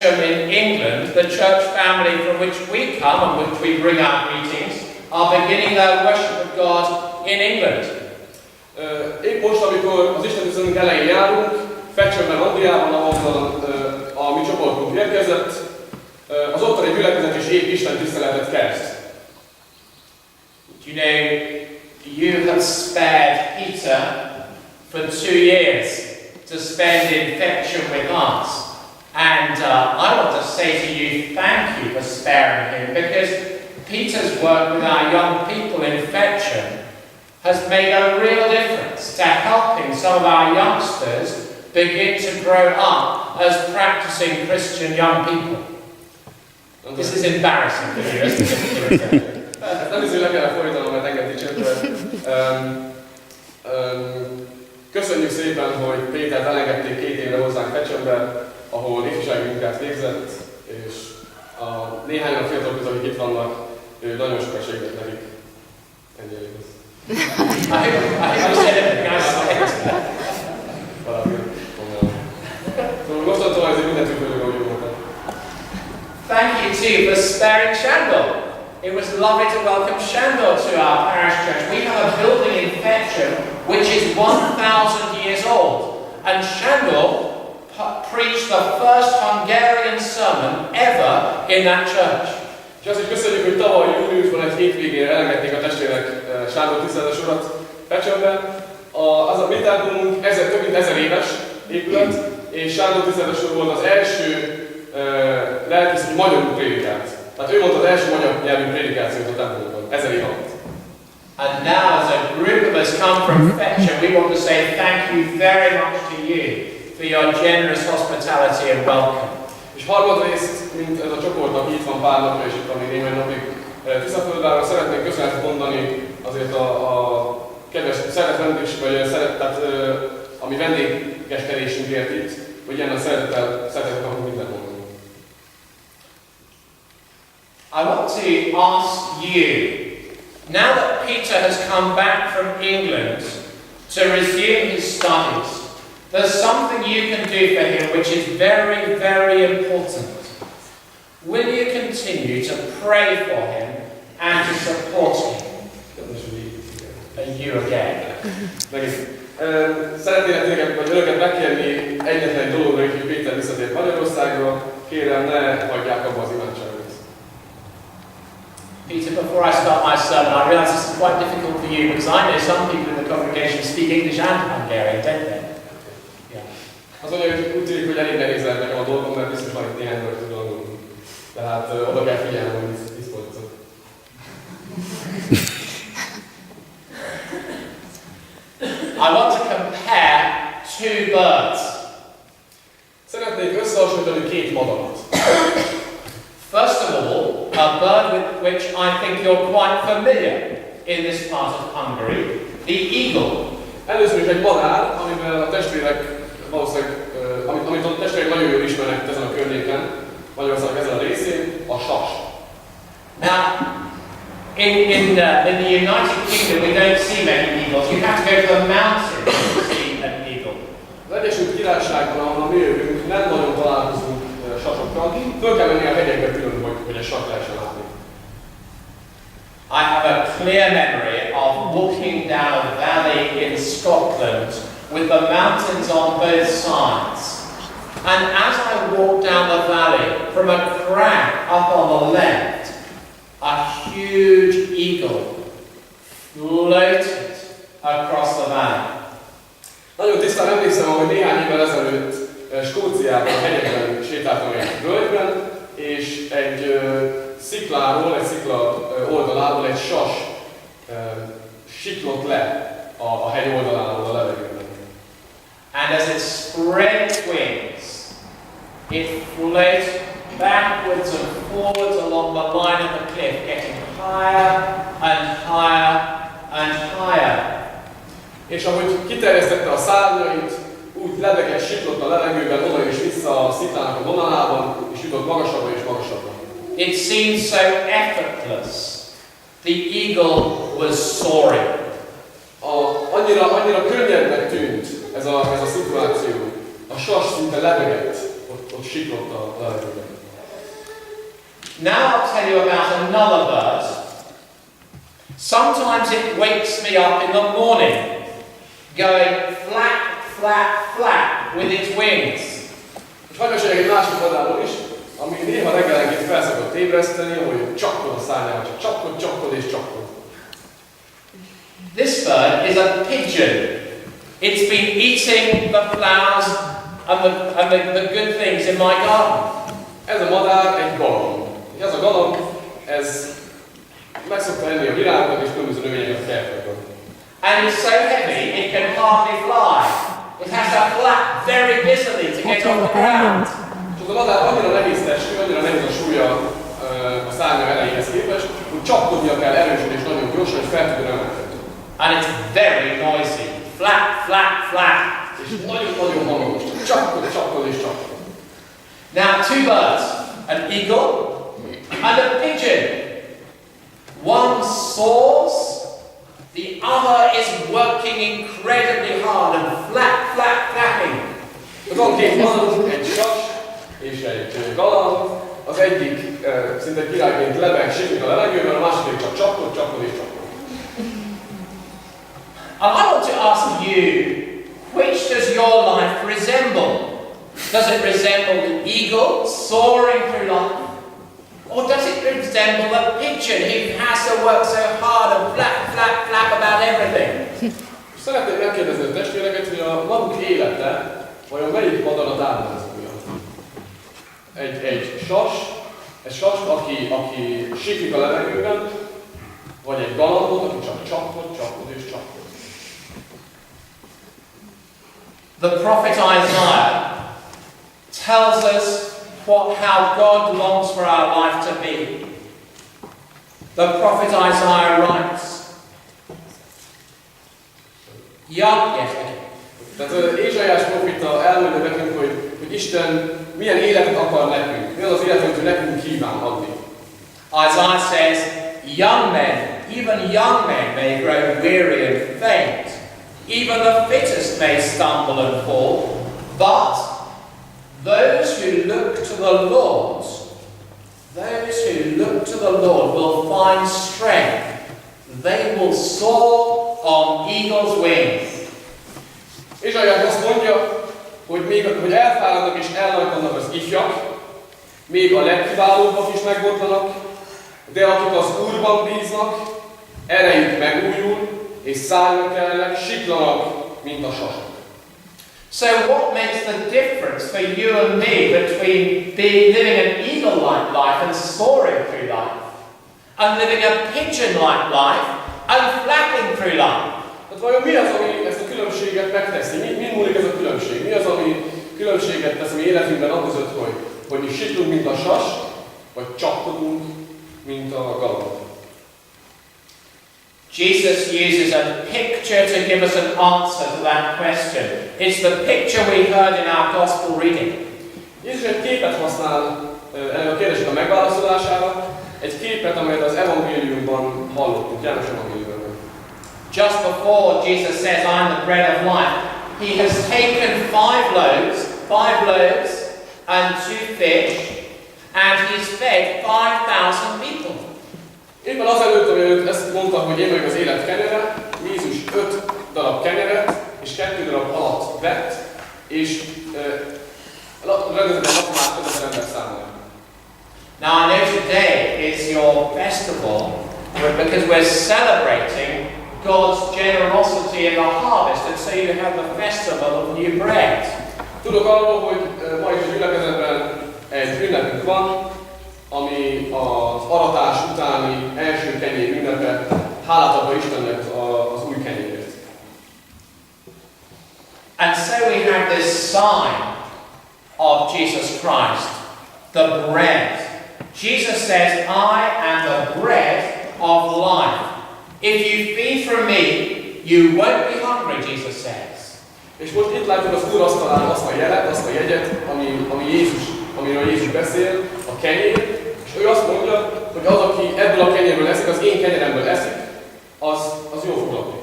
In England, the church family from which we come and which we bring our greetings are beginning their worship of God in England. Épp most, amikor az Isten tiszteletünk elején járunk, Fetchönben, Angliában, ahol a mi csoportunk érkezett, az ottani gyülekezet is épp Isten tiszteletet kezd. You know, you have spared Peter for 2 years to spend in Fetchön with us. And I want to say to you, thank you for sparing him, because Peter's work with our young people in Fetchön has made a real difference to helping some of our youngsters begin to grow up as practicing Christian young people. This is embarrassing for you, isn't it? Nem hiszem, le kellene fordítanom, mert engem dicsértve. Köszönjük szépen, hogy Pétert elengedték 2 évre hozzánk Fetchönbe, ahol ifjúsági munkát végzett, és a néhányan a fiatalok közül, akik itt vannak, ő nagyon sokat segített nekik. Ennyi elég az. Mostantól ezért mindentől vagyok, ahogy voltam. Thank you too for sparing Shandor. It was lovely to welcome Shandor to our parish church. We have a building in Fetchön which is 1,000 years old, and Shandor preached the first Hungarian sermon ever in that church. És azt is köszönjük, hogy tavaly júliusban egy hétvégére elengedték a testvérek Sándor tiszteletes urat Fetchönben. Az a mi templomunk több mint 1000 éves épület, és Sándor tiszteletes úr volt az első lelkész, aki magyarul prédikált. Tehát ő mondta az első magyar nyelvű prédikációt a templomunkon, 1000 év alatt. And now, as a group of us come from Fetchön, we want to say thank you very much to you for your generous hospitality and welcome. És harmadrészt, mint ez a csoport, aki itt van pár napra, és itt van még néhány napig Tiszaföldvárra, szeretnénk köszönetet mondani azért a kedves szeretet, ami vendégeskedésünkért itt, hogy ilyen a szeretetet kapunk minden mondani. I want to ask you, now that Peter has come back from England to resume his studies, there's something you can do for him which is very, very important. Will you continue to pray for him and to support him? You again. Szeretnélek vagy önöket megkérni egyetlen egy dologra, hogy Péter visszatért Magyarországra, kérem, ne hagyják abba az imádságot. Peter, before I start my sermon, I realise this is quite difficult for you because I know some people in the congregation speak English and Hungarian, don't they? Az olyan, hogy úgy tűnik, hogy elég nehéz lehet nekem a dolgom, mert biztos van itt néhány dolgot tud angolni. Tehát oda kell figyelni, hogy mit fordítok. I want to compare 2 birds. Szeretnék összehasonlítani 2 madarat. First of all, a bird with which I think you're quite familiar in this part of Hungary, the eagle. Először is egy madár, amivel a testvérek valószínűleg, amit a testvérek nagyon jól ismernek ezen a környéken, Magyarország ezen a részén, a sas. Now, in the United Kingdom we don't see many eagles. You have to go to the mountains to see an eagle. Az Egyesült Királyságban, ahol mi jövünk, nem nagyon találkozunk sasokkal. Föl kell menni a hegyekbe külön, hogy egy sas lehessen látni. I have a clear memory of walking down a valley in Scotland with the mountains on both sides. And as I walked down the valley, from a crag up on the left, a huge eagle floated across the valley. Nagyon tisztán emlékszem, hogy néhány évvel ezelőtt Skóciában, a hegyekben sétáltam egy völgyben, és egy szikláról, egy szikla oldaláról egy sas siklott le a hegy oldaláról a levegőben. And as it spread its wings, it floated backwards and forwards along the line of the cliff, getting higher and higher and higher. És ahogy kiterjesztette a szárnyait, úgy lebegett, siklott a levegőben, oda és vissza a sziklának a vonalában, és jutott magasabbra és magasabbra. It seemed so effortless. The eagle was soaring. Annyira könnyednek tűnt ez a szituáció. A sas szinte lebegett ott siklott a levegőben. Now I'll tell you about another bird. Sometimes it wakes me up in the morning, going flap, flap, flap with its wings. És hadd mesélek egy másik vadálról is, ami néha reggelenként fel szokott ébreszteni, hogy csakkod a szárnyával, csak csakkod, csakkod és csakkod. This bird is a pigeon. It's been eating the flowers and the good things in my garden. Ez a madár egy galamb. És ez a galamb, ez meg szokta enni a virágokat és különböző növényeket a kertekben. And it's so heavy it can hardly fly. It has to flap very busily to get off the ground. És az a madár annyira nehéz testű, annyira nehéz a súlya a szárnya erejéhez képest, hogy csapkodnia kell erősen és nagyon gyorsan, hogy fel tudjon emelkedni. And it's very noisy. Flap, flap, flap. És nagyon-nagyon hangos. Csapkod, csapkod és csapkod. Now two birds, an eagle and a pigeon. One soars, the other is working incredibly hard and flap, flap, flapping. Van két madár, egy sas és egy galamb. Az egyik szinte királyként lebeg, siklik a levegőben, a másik csak csapkod, csapkod és csapkod. And I want to ask you, which does your life resemble? Does it resemble the eagle soaring through life? Or does it resemble the pigeon who has to work so hard and flap, flap, flap about everything? Szeretném megkérdezni a testvéreket, hogy a maguk élete vajon melyik madarat ábrázolja? Egy sas, aki siklik a levegőben, vagy egy galambot, aki csak csapkod, csapkod és csapkod. The prophet Isaiah tells us how God longs for our life to be. The prophet Isaiah writes, Tehát Ézsaiás profita elmondja nekünk, hogy Isten milyen életet akar nekünk, mi az az életet, hogy nekünk kíván adni. Isaiah says, young men, even young men may grow weary and faint. Even the fittest may stumble and fall. But those who look to the Lord will find strength. They will soar on eagle's wings. Ézsaiás azt mondja, hogy elfáradnak és elnajtanak az ifjak, még a legkiválóbbak is megbotlanak, de akik az Úrban bíznak, erejük megújul, és szárnyra kelnek, siklanak, mint a sasok. So what makes the difference for you and me between living an eagle-like life and soaring through life, and living a pigeon-like life and flapping through life? Tehát vajon mi az, ami ezt a különbséget megteszi? Mi múlik ez a különbség? Mi az, ami különbséget tesz a mi életünkben aközött, hogy mi siklunk, mint a sas, vagy csapkodunk, mint a galamb? Jesus uses a picture to give us an answer to that question. It's the picture we heard in our gospel reading. Jézus egy képet használ ennek a kérdésnek a megválaszolására, egy képet, amelyet az evangéliumban hallottunk, János evangéliumban. Just before Jesus says, I'm the bread of life, he has taken five loaves and 2 fish, and he's fed 5,000 people. Éppen azelőtt, amikor ezt mondta, hogy én vagyok az élet kenyere, Jézus 5 darab kenyeret és 2 darab halat vett, és rendezetben lakmát 5000 ember számára. Now I know today is your festival because we're celebrating God's generosity in the harvest, and so you have the festival of new bread. Tudok arról, hogy ma is a gyülekezetben egy ünnepünk van, ami az aratás utáni első kenyér ünnepe, hálát adva Istennek az új kenyérért. And so we have this sign of Jesus Christ, the bread. Jesus says, I am the bread of life. If you feed from me, you won't be hungry, Jesus says. És most itt látjuk az Úr asztalán azt a jelet, azt a jegyet, amiről Jézus beszél, a kenyér, és ő azt mondja, hogy az, aki ebből a kenyérből eszik, az én kenyeremből eszik, az jól fog lakni.